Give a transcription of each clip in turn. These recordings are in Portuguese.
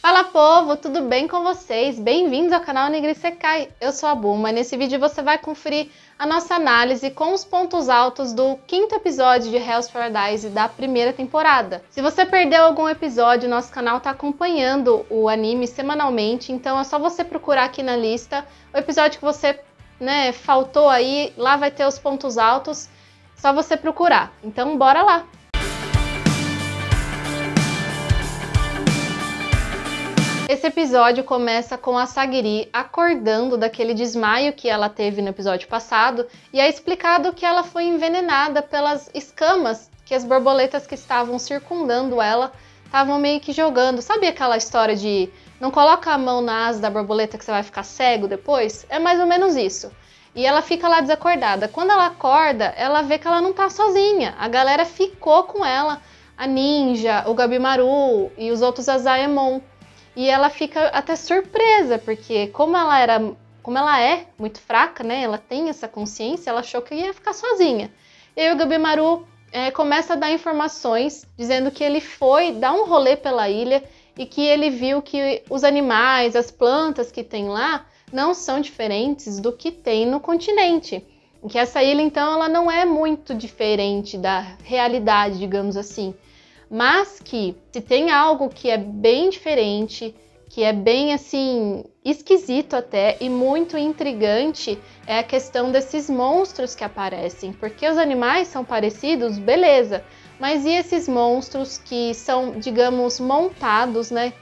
Fala povo, tudo bem com vocês? Bem-vindos ao canal Nigri Sekai. Eu sou a Buma e nesse vídeo você vai conferir a nossa análise com os pontos altos do 5º episódio de Hell's Paradise da primeira temporada. Se você perdeu algum episódio, nosso canal está acompanhando o anime semanalmente, então é só você procurar aqui na lista o episódio que você faltou aí, lá vai ter os pontos altos, só você procurar. Então bora lá! Esse episódio começa com a Sagiri acordando daquele desmaio que ela teve no episódio passado e é explicado que ela foi envenenada pelas escamas que as borboletas que estavam circundando ela estavam meio que jogando. Sabe aquela história de não coloca a mão na asa da borboleta que você vai ficar cego depois? É mais ou menos isso. E ela fica lá desacordada. Quando ela acorda, ela vê que ela não tá sozinha. A galera ficou com ela, a Ninja, o Gabimaru e os outros Azaemon. E ela fica até surpresa, porque como ela é muito fraca, né? Ela tem essa consciência, ela achou que ia ficar sozinha. E aí o Gabimaru começa a dar informações, dizendo que ele foi dar um rolê pela ilha e que ele viu que os animais, as plantas que tem lá, não são diferentes do que tem no continente. E que essa ilha, então, ela não é muito diferente da realidade, digamos assim. Mas que se tem algo que é bem diferente, que é bem assim esquisito até e muito intrigante, é a questão desses monstros que aparecem. Porque os animais são parecidos, beleza, mas e esses monstros que são, digamos, montados, né?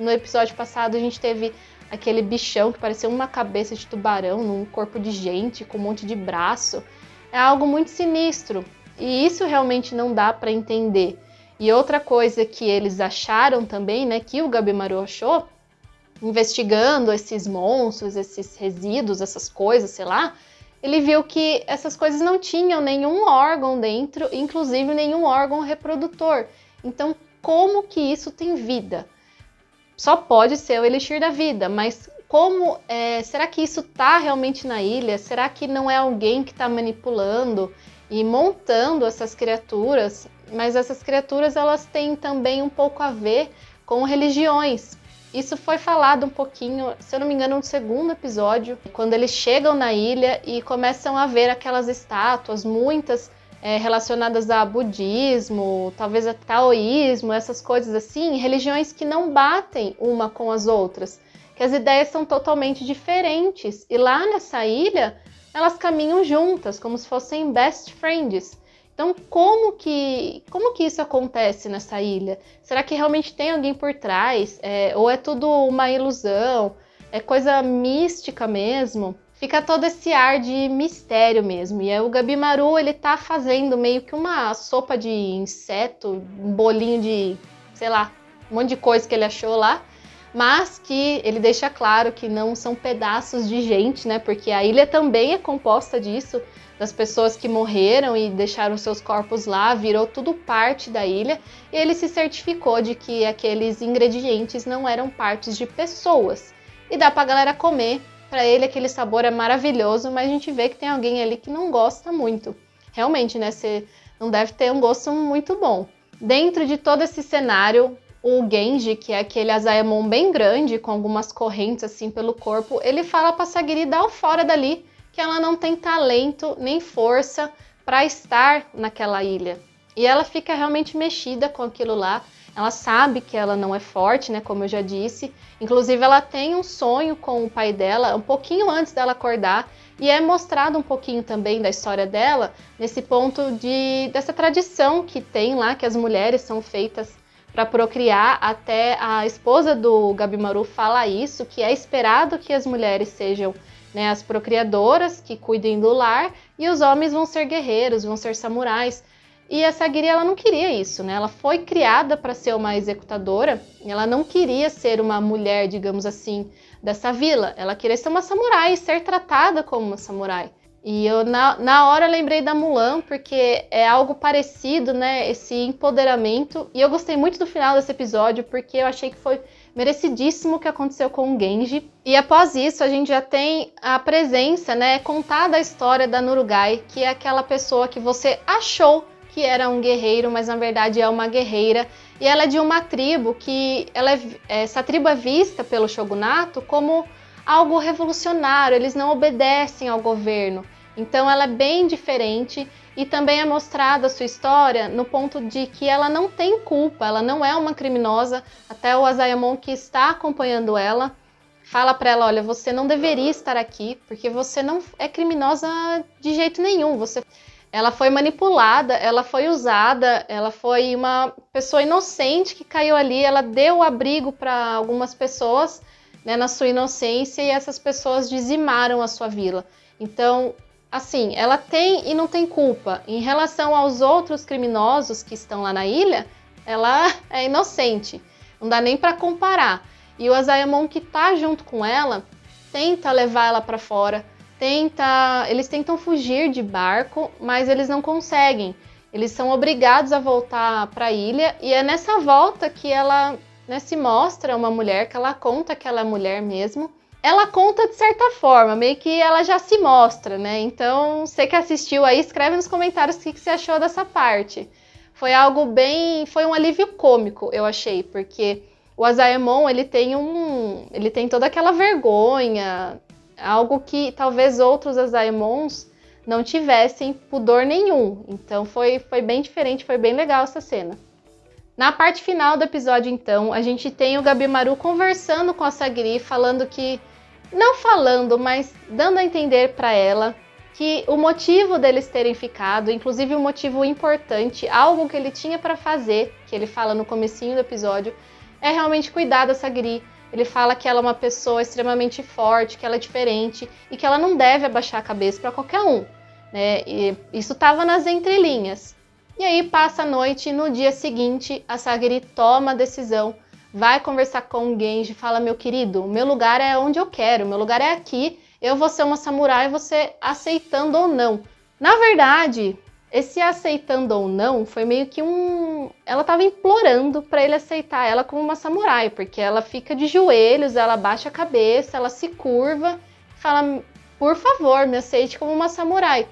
No episódio passado a gente teve aquele bichão que parecia uma cabeça de tubarão num corpo de gente com um monte de braço. É algo muito sinistro e isso realmente não dá para entender. E outra coisa que eles acharam também, né, que o Gabimaru achou, investigando esses monstros, esses resíduos, essas coisas, sei lá, ele viu que essas coisas não tinham nenhum órgão dentro, inclusive nenhum órgão reprodutor. Então, como que isso tem vida? Só pode ser o Elixir da Vida, mas será que isso tá realmente na ilha? Será que não é alguém que está manipulando e montando essas criaturas? Mas essas criaturas, elas têm também um pouco a ver com religiões. Isso foi falado um pouquinho, se eu não me engano, no 2º episódio, quando eles chegam na ilha e começam a ver aquelas estátuas, muitas relacionadas a budismo, talvez a taoísmo, essas coisas assim, religiões que não batem uma com as outras, que as ideias são totalmente diferentes. E lá nessa ilha, elas caminham juntas, como se fossem best friends. Então, como que isso acontece nessa ilha? Será que realmente tem alguém por trás? Ou é tudo uma ilusão? É coisa mística mesmo? Fica todo esse ar de mistério mesmo. E aí o Gabimaru, ele tá fazendo meio que uma sopa de inseto, um bolinho de, sei lá, um monte de coisa que ele achou lá. Mas que ele deixa claro que não são pedaços de gente, né? Porque a ilha também é composta disso, das pessoas que morreram e deixaram seus corpos lá, virou tudo parte da ilha. E ele se certificou de que aqueles ingredientes não eram partes de pessoas. E dá pra galera comer, pra ele aquele sabor é maravilhoso, mas a gente vê que tem alguém ali que não gosta muito. Realmente, né? Você não deve ter um gosto muito bom. Dentro de todo esse cenário, o Genji, que é aquele Azaemon bem grande, com algumas correntes assim pelo corpo, ele fala pra Sagiri dar o fora dali, que ela não tem talento nem força para estar naquela ilha. E ela fica realmente mexida com aquilo lá. Ela sabe que ela não é forte, né, como eu já disse. Inclusive, ela tem um sonho com o pai dela, um pouquinho antes dela acordar. E é mostrado um pouquinho também da história dela, nesse ponto dessa tradição que tem lá, que as mulheres são feitas para procriar. Até a esposa do Gabimaru fala isso, que é esperado que as mulheres sejam, né, as procriadoras que cuidem do lar e os homens vão ser guerreiros, vão ser samurais. E a Sagiri, ela não queria isso, né? Ela foi criada para ser uma executadora, ela não queria ser uma mulher, digamos assim, dessa vila. Ela queria ser uma samurai, ser tratada como uma samurai. E eu, na hora, lembrei da Mulan, porque é algo parecido, né? Esse empoderamento. E eu gostei muito do final desse episódio, porque eu achei que foi merecidíssimo o que aconteceu com o Genji. E após isso, a gente já tem a presença, né? Contada a história da Nurugai, que é aquela pessoa que você achou que era um guerreiro, mas na verdade é uma guerreira. e ela é de uma tribo que essa tribo é vista pelo shogunato como algo revolucionário, eles não obedecem ao governo. Então ela é bem diferente e também é mostrada a sua história no ponto de que ela não tem culpa, ela não é uma criminosa. Até o Azayamon, que está acompanhando ela, fala para ela, olha, você não deveria estar aqui, porque você não é criminosa de jeito nenhum. Ela foi manipulada, ela foi usada, ela foi uma pessoa inocente que caiu ali, ela deu abrigo para algumas pessoas, né, na sua inocência, e essas pessoas dizimaram a sua vila. Então, assim, ela tem e não tem culpa. Em relação aos outros criminosos que estão lá na ilha, ela é inocente. Não dá nem para comparar. E o Azayamon, que tá junto com ela, tenta levar ela para fora, eles tentam fugir de barco, mas eles não conseguem. Eles são obrigados a voltar para a ilha, e é nessa volta que ela, né, se mostra uma mulher, que ela conta que ela é mulher mesmo. Ela conta de certa forma, meio que ela já se mostra, né? Então, você que assistiu aí, escreve nos comentários o que você achou dessa parte. Foi um alívio cômico, eu achei, porque o Azayamon, ele tem toda aquela vergonha, algo que talvez outros Azayamons não tivessem pudor nenhum. Então foi bem diferente, foi bem legal essa cena. Na parte final do episódio, então, a gente tem o Gabimaru conversando com a Sagiri, mas dando a entender para ela que o motivo deles terem ficado, inclusive um motivo importante, algo que ele tinha para fazer, que ele fala no comecinho do episódio, é realmente cuidar da Sagiri. Ele fala que ela é uma pessoa extremamente forte, que ela é diferente e que ela não deve abaixar a cabeça para qualquer um, né? E isso estava nas entrelinhas. E aí passa a noite e no dia seguinte a Sagiri toma a decisão, vai conversar com o Genji e fala, meu querido, meu lugar é onde eu quero, meu lugar é aqui, eu vou ser uma samurai, você aceitando ou não. Na verdade, esse aceitando ou não foi meio que ela estava implorando para ele aceitar ela como uma samurai, porque ela fica de joelhos, ela baixa a cabeça, ela se curva, fala, por favor, me aceite como uma samurai.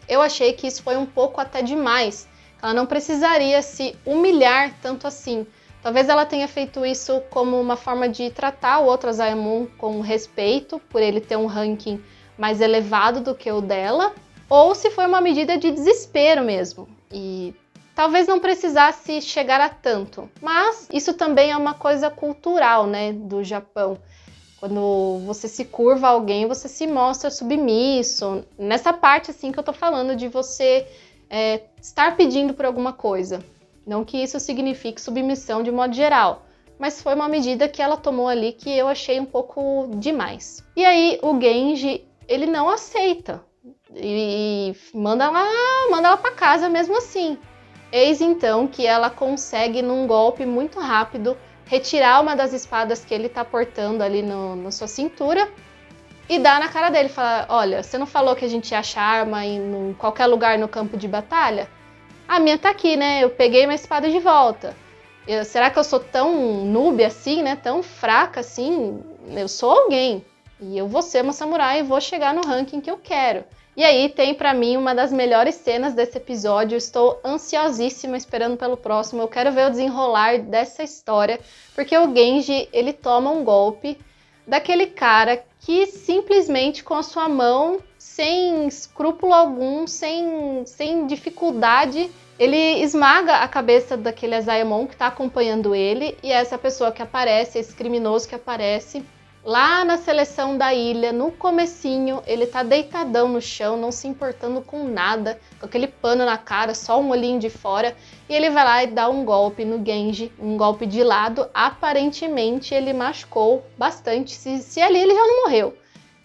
Eu achei que isso foi um pouco até demais. Ela não precisaria se humilhar tanto assim. Talvez ela tenha feito isso como uma forma de tratar o outro Azayamon com respeito, por ele ter um ranking mais elevado do que o dela, ou se foi uma medida de desespero mesmo. E talvez não precisasse chegar a tanto. Mas isso também é uma coisa cultural, né, do Japão. Quando você se curva a alguém, você se mostra submisso. Nessa parte, assim, que eu tô falando de você estar pedindo por alguma coisa. Não que isso signifique submissão de modo geral. Mas foi uma medida que ela tomou ali que eu achei um pouco demais. E aí, o Genji, ele não aceita. E manda ela pra casa mesmo assim. Eis então que ela consegue, num golpe muito rápido, retirar uma das espadas que ele tá portando ali na sua cintura e dá na cara dele. Fala, olha, você não falou que a gente acha arma em qualquer lugar no campo de batalha? A minha tá aqui, né? Eu peguei minha espada de volta. Será que eu sou tão noob assim, né? Tão fraca assim? Eu sou alguém. E eu vou ser uma samurai e vou chegar no ranking que eu quero. E aí tem pra mim uma das melhores cenas desse episódio. Eu estou ansiosíssima esperando pelo próximo. Eu quero ver o desenrolar dessa história, porque o Genji, ele toma um golpe daquele cara que simplesmente com a sua mão, sem escrúpulo algum, sem dificuldade, ele esmaga a cabeça daquele Azayamon que está acompanhando ele, e essa pessoa que aparece, esse criminoso que aparece lá na seleção da ilha, no comecinho, ele tá deitadão no chão, não se importando com nada, com aquele pano na cara, só um olhinho de fora, e ele vai lá e dá um golpe no Genji, um golpe de lado. Aparentemente ele machucou bastante, se ali ele já não morreu,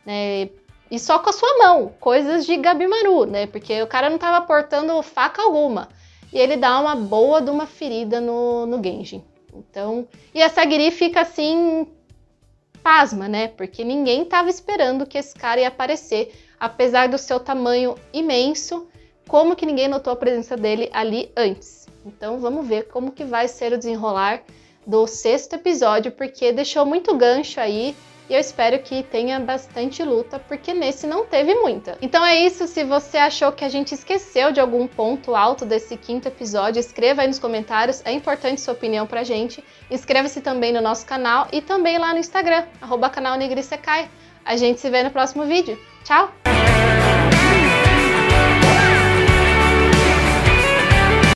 né? E só com a sua mão, coisas de Gabimaru, né? Porque o cara não tava portando faca alguma, e ele dá uma boa de uma ferida no Genji. Então, e a Sagiri fica assim, pasma, né? Porque ninguém estava esperando que esse cara ia aparecer, apesar do seu tamanho imenso. Como que ninguém notou a presença dele ali antes? Então vamos ver como que vai ser o desenrolar do 6º episódio, porque deixou muito gancho aí e eu espero que tenha bastante luta, porque nesse não teve muita. Então é isso, se você achou que a gente esqueceu de algum ponto alto desse 5º episódio, escreva aí nos comentários, é importante sua opinião pra gente. Inscreva-se também no nosso canal e também lá no Instagram, @canal Nigris Sekai. A gente se vê no próximo vídeo. Tchau!